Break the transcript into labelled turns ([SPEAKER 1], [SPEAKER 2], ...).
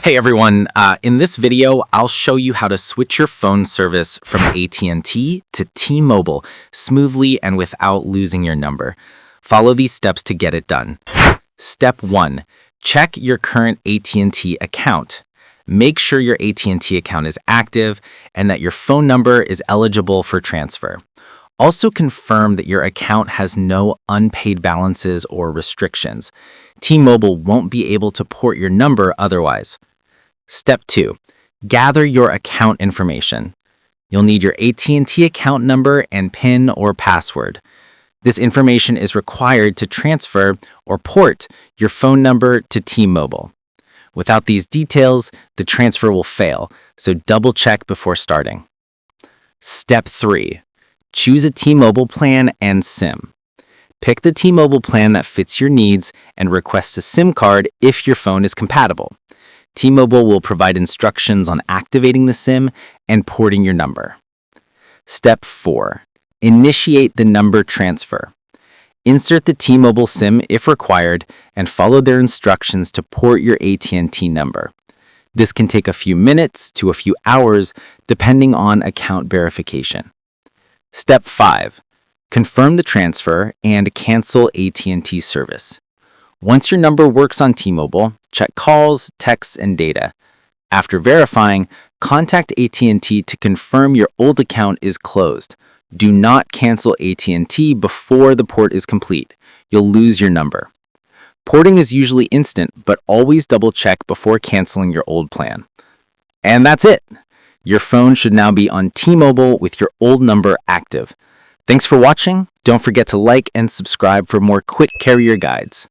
[SPEAKER 1] Hey everyone, in this video, I'll show you how to switch your phone service from AT&T to T-Mobile smoothly and without losing your number. Follow these steps to get it done. Step 1. Check your current AT&T account. Make sure your AT&T account is active and that your phone number is eligible for transfer. Also confirm that your account has no unpaid balances or restrictions. T-Mobile won't be able to port your number otherwise. Step 2. Gather your account information. You'll need your AT&T account number and PIN or password. This information is required to transfer or port your phone number to T-Mobile. Without these details, the transfer will fail, so double-check before starting. Step 3. Choose a T-Mobile plan and SIM. Pick the T-Mobile plan that fits your needs and request a SIM card if your phone is compatible. T-Mobile will provide instructions on activating the SIM and porting your number. Step 4. Initiate the number transfer. Insert the T-Mobile SIM if required and follow their instructions to port your AT&T number. This can take a few minutes to a few hours depending on account verification. Step 5. Confirm the transfer and cancel AT&T service. Once your number works on T-Mobile, check calls, texts, and data. After verifying, contact AT&T to confirm your old account is closed. Do not cancel AT&T before the port is complete. You'll lose your number. Porting is usually instant, but always double-check before canceling your old plan. And that's it! Your phone should now be on T-Mobile with your old number active. Thanks for watching. Don't forget to like and subscribe for more quick carrier guides.